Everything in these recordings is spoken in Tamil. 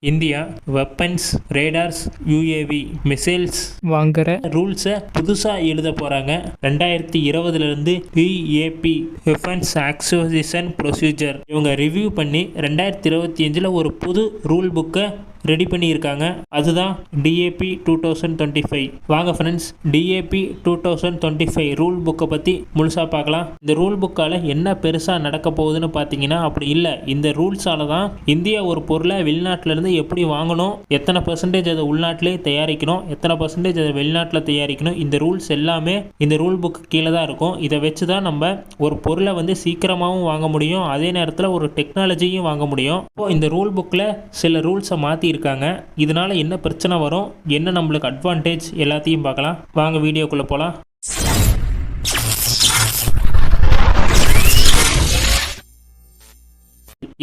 India weapons, radars, UAV, missiles வாங்குற ரூல்ஸை புதுசாக எழுத போகிறாங்க. 2020 டிஏபி வெப்பன்ஸ் அக்விசிஷன் ப்ரொசீஜர் இவங்க ரிவ்யூ பண்ணி 2025 ஒரு புது ரூல் புக்கை ரெடி பண்ணியிருக்காங்க. அதுதான் டிஏபி 2025. வாங்க ஃப்ரெண்ட்ஸ், டிஏபி 2025 ரூல் புக்கை பற்றி முழுசாக பார்க்கலாம். இந்த ரூல் புக்கால் என்ன பெருசாக நடக்க போகுதுன்னு பார்த்தீங்கன்னா அப்படி இல்லை. இந்த ரூல்ஸால் தான் இந்தியா ஒரு பொருளை வெளிநாட்டிலேருந்து எப்படி வாங்கணும், எத்தனை பர்சன்டேஜ் அதை உள்நாட்டிலே தயாரிக்கணும், எத்தனை பர்சன்டேஜ் அதை வெளிநாட்டில் தயாரிக்கணும், இந்த ரூல்ஸ் எல்லாமே இந்த ரூல் புக்கு கீழே தான் இருக்கும். இதை வச்சு தான் நம்ம ஒரு பொருளை சீக்கிரமாகவும் வாங்க முடியும், அதே நேரத்தில் ஒரு டெக்னாலஜியும் வாங்க முடியும். இப்போ இந்த ரூல் புக்கில் சில ரூல்ஸை மாற்றி இருக்காங்க. இதனால என்ன பிரச்சனை வரும், என்ன நம்மளுக்கு அட்வான்டேஜ், எல்லாத்தையும் பார்க்கலாம். வாங்க வீடியோக்குள்ள போலாம்.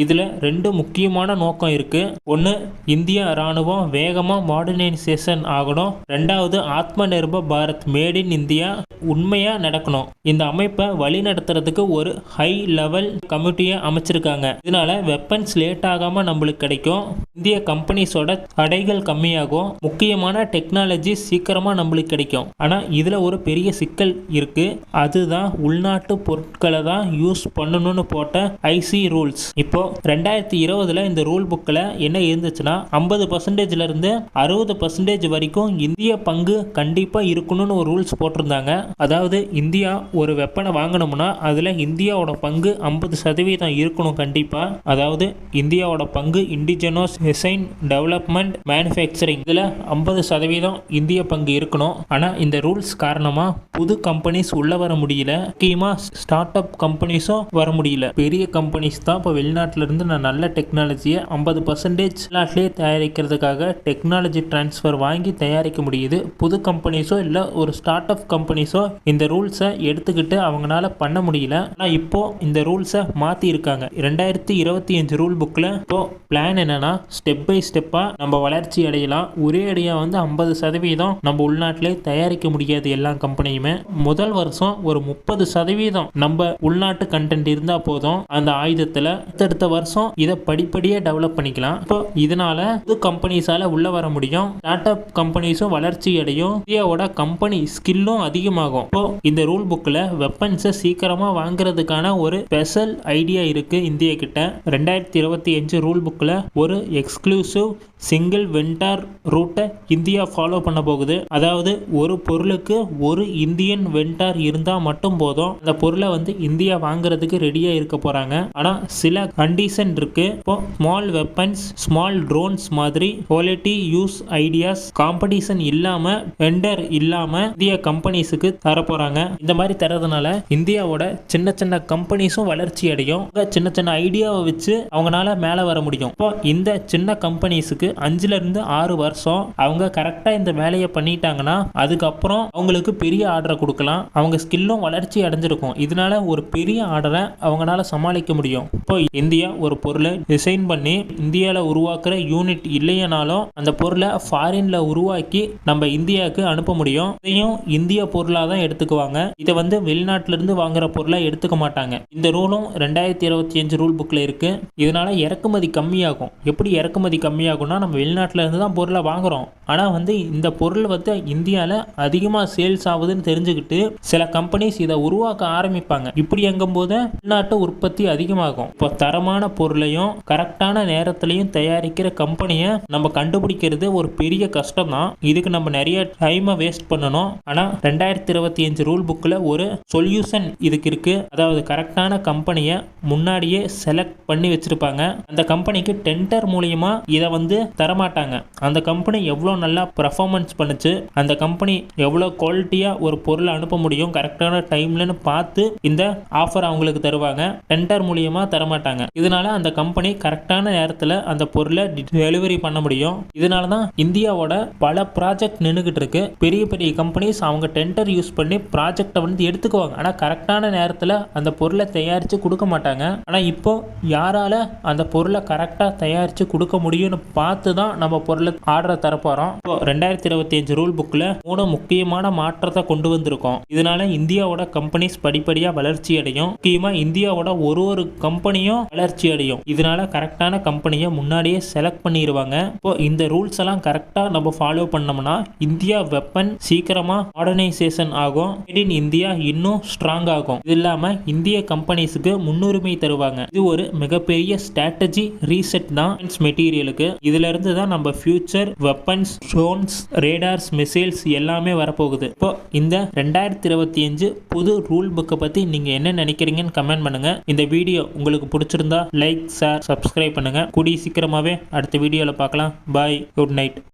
இதில் ரெண்டு முக்கியமான நோக்கம் இருக்குது. ஒன்று, இந்திய இராணுவம் வேகமாக மாடர்னைசேஷன் ஆகணும். ரெண்டாவது, ஆத்ம Nirbhar Bharat, made in India உண்மையாக நடக்கணும். இந்த அமைப்பை வழி நடத்துறதுக்கு ஒரு ஹை லெவல் கமிட்டியை அமைச்சிருக்காங்க. இதனால வெப்பன்ஸ் லேட் ஆகாமல் நம்மளுக்கு கிடைக்கும், இந்திய கம்பெனிஸோட தடைகள் கம்மியாகும், முக்கியமான டெக்னாலஜி சீக்கிரமாக நம்மளுக்கு கிடைக்கும். ஆனால் இதில் ஒரு பெரிய சிக்கல் இருக்குது. அதுதான் உள்நாட்டு பொருட்களை தான் யூஸ் பண்ணணும்னு போட்ட ஐசி ரூல்ஸ். இப்போ 2020 இந்த ரூல் புக்கில் என்ன இருந்துச்சுன்னா 50% இருந்து 60% வரைக்கும் இந்திய பங்கு கண்டிப்பாக இருக்கணும்னு ஒரு ரூல்ஸ் போட்டிருந்தாங்க. அதாவது இந்தியா ஒரு வெப்பனை வாங்கணும்னா அதில் இந்தியாவோட பங்கு 50% இருக்கணும் கண்டிப்பாக. அதாவது இந்தியாவோட பங்கு இண்டிஜினஸ் டிசைன், டெவலப்மெண்ட், மேனுஃபேக்சரிங் இதில் 50% இந்திய பங்கு இருக்கணும். ஆனால் இந்த ரூல்ஸ் காரணமாக புது கம்பெனிஸ் உள்ள வர முடியல, முக்கியமாக ஸ்டார்ட் அப் கம்பெனிஸும் வர முடியல. பெரிய கம்பெனிஸ் தான் இப்போ வெளிநாட்டிலிருந்து நான் நல்ல டெக்னாலஜியை 50% வெளிநாட்டிலே தயாரிக்கிறதுக்காக டெக்னாலஜி டிரான்ஸ்ஃபர் வாங்கி தயாரிக்க முடியுது. புது கம்பெனிஸோ இல்லை ஒரு ஸ்டார்ட் அப் கம்பெனிஸோ இந்த ரூல்ஸை எடுத்துக்கிட்டு அவங்களால பண்ண முடியல. ஆனால் இப்போ இந்த ரூல்ஸை மாற்றி இருக்காங்க. 2025 ரூல் புக்கில் இப்போ பிளான் என்னன்னா, ஸ்டெப் பை ஸ்டெப்பாக நம்ம வளர்ச்சி அடையலாம். ஒரே அடியாக 50% நம்ம உள்நாட்டிலே தயாரிக்க முடியாது எல்லா கம்பெனியுமே. முதல் வருஷம் ஒரு 30% நம்ம உள்நாட்டு கண்டென்ட் இருந்தால் போதும் அந்த ஆயுதத்தில். அடுத்த வருஷம் இதை படிப்படியாக டெவலப் பண்ணிக்கலாம். இப்போ இதனால புது கம்பெனிஸால உள்ள வர முடியும், ஸ்டார்ட் அப் கம்பெனிஸும் வளர்ச்சி அடையும், இந்தியாவோட கம்பெனி ஸ்கில்லும் அதிகமாகும். இப்போ இந்த ரூல் புக்கில் வெப்பன்ஸை சீக்கிரமா வாங்குறதுக்கான ஒரு ஸ்பெஷல் ஐடியா இருக்கு இந்தியா கிட்ட. 2025 ரூல் புக்கில் ஒரு எக்ஸ்க்ளூசிவ் சிங்கிள் வெண்டார் ரூட்டை இந்தியா ஃபாலோ பண்ண போகுது. அதாவது ஒரு பொருளுக்கு ஒரு இந்தியன் வெண்டார் இருந்தால் மட்டும் போதும், அந்த பொருளை இந்தியா வாங்குறதுக்கு ரெடியாக இருக்க போறாங்க. ஆனால் சில கண்டிஷன் இருக்கு. இப்போ ஸ்மால் வெப்பன்ஸ், ஸ்மால் ட்ரோன்ஸ் மாதிரி குவாலிட்டி யூஸ் ஐடியாஸ் காம்படிஷன் இல்லாம, வெண்டர் இல்லாம இந்திய கம்பெனிஸுக்கு தர போறாங்க. இந்த மாதிரி தரதுனால இந்தியாவோட சின்ன சின்ன கம்பெனிஸும் வளர்ச்சி அடையும். சின்ன சின்ன ஐடியாவை வச்சு அவங்களால மேலே வர முடியும். இப்போ இந்த சின்ன கம்பெனிஸுக்கு 5 இருந்து 6 வருஷம் அவங்க கரெக்டா இந்த வேலையை பண்ணிட்டாங்கன்னா அதுக்கப்புறம் அவங்களுக்கு பெரிய ஆர்டரை கொடுக்கலாம். அவங்க ஸ்கில்லும் வளர்ச்சி அடைஞ்சிருக்கும். இதனால ஒரு பெரிய ஆர்டரை அவங்களால சமாளிக்க முடியும். இப்போ இந்தியா ஒரு பொருளை டிசைன் பண்ணி இந்தியாவில் உருவாக்குற யூனிட் இல்லையனாலும் அந்த பொருளை ஃபாரின்ல உருவாக்கி நம்ம இந்தியாவுக்கு அனுப்ப முடியும். இதையும் இந்திய பொருளாக தான் எடுத்துக்குவாங்க. இதை வெளிநாட்டிலிருந்து வாங்குற பொருளை எடுத்துக்க மாட்டாங்க. இந்த ரூலும் 2025 ரூல் புக்ல இருக்கு. இதனால இறக்குமதி கம்மியாகும். எப்படி இறக்குமதி கம்மியாகும்னா, நம்ம வெளிநாட்டில இருந்து தான் பொருளை வாங்குறோம், ஆனால் இந்த பொருள் இந்தியாவில் அதிகமாக சேல்ஸ் ஆகுதுன்னு தெரிஞ்சுக்கிட்டு சில கம்பெனிஸ் இதை உருவாக்க ஆரம்பிப்பாங்க. இப்படி எங்கும்போது உள்நாட்டு உற்பத்தி அதிகமாகும். இப்போ தரமான பொருளையும் கரெக்டான நேரத்திலையும் தயாரிக்கிற கம்பெனியை நம்ம கண்டுபிடிக்கிறது ஒரு பெரிய கஷ்டம் தான். இதுக்கு நம்ம நிறைய டைமை வேஸ்ட் பண்ணணும். ஆனால் 2025 ரூல் புக்கில் ஒரு சொல்யூஷன் இதுக்கு இருக்கு. அதாவது கரெக்டான கம்பெனியை முன்னாடியே செலக்ட் பண்ணி வச்சிருப்பாங்க. அந்த கம்பெனிக்கு டெண்டர் மூலியமா இதை தரமாட்டாங்க. அந்த கம்பெனி எவ்வளோ நல்லா பர்ஃபார்மன்ஸ் பண்ணுச்சு, அந்த கம்பெனி எவ்வளோ குவாலிட்டியாக ஒரு பொருளை அனுப்ப முடியும் கரெக்டான டைம்லன்னு பார்த்து இந்த ஆஃபர் அவங்களுக்கு தருவாங்க. டெண்டர் மூலியமா தரமாட்டாங்க. இதனால அந்த கம்பெனி கரெக்டான நேரத்தில் அந்த பொருளை டெலிவரி பண்ண முடியும். இதனால தான் இந்தியாவோட பல ப்ராஜெக்ட் நின்றுகிட்டு இருக்கு. பெரிய பெரிய கம்பெனிஸ் அவங்க டெண்டர் யூஸ் பண்ணி ப்ராஜெக்டை எடுத்துக்குவாங்க. ஆனால் கரெக்டான நேரத்தில் அந்த பொருளை தயாரித்து கொடுக்க மாட்டாங்க. ஆனால் இப்போ யாரால அந்த பொருளை கரெக்டாக தயாரித்து கொடுக்க முடியும்னு பார்த்து தான் நம்ம பொருளை ஆர்டரை தரப்போகிறோம். இப்போ 2025 ரூல் புக்கில் 3 முக்கியமான மாற்றத்தை கொண்டு வந்திருக்கோம். இதனால இந்தியாவோட கம்பெனிஸ் படிப்படியாக வளர்ச்சி அடையும். முக்கியமாக இந்தியாவோட ஒரு கம்பெனியும் வளர்ச்சி அடையும். இதனால கரெக்டான கம்பெனியை முன்னாடியே செலக்ட் பண்ணிடுவாங்க. இப்போ இந்த ரூல்ஸ் எல்லாம் கரெக்டாக நம்ம ஃபாலோ பண்ணோம்னா இந்தியா வெப்பன் சீக்கிரமா மாடர்னைசேஷன் ஆகும். மேட் இன் இந்தியா இன்னும் ஸ்ட்ராங் ஆகும். இது இல்லாம இந்திய கம்பெனிஸ்க்கு முன்னுரிமை தருவாங்க. இது ஒரு மிகப்பெரிய ஸ்ட்ராட்டஜி ரீசெட் தான் மெட்டீரியலுக்கு. இதுல இருந்து தான் நம்ம future weapons, drones, radars, missiles எல்லாமே வரப்போகுது. இப்போ இந்த 2025 புது ரூல் புக்கை பத்தி நீங்க என்ன நினைக்கிறீங்கன்னு கமெண்ட் பண்ணுங்க. இந்த வீடியோ உங்களுக்கு பிடிச்சிருந்தா லைக், ஷேர், சப்ஸ்கிரைப் பண்ணுங்க. கூடிய சீக்கிரமாவே அடுத்த வீடியோல பார்க்கலாம். பாய், குட் நைட்.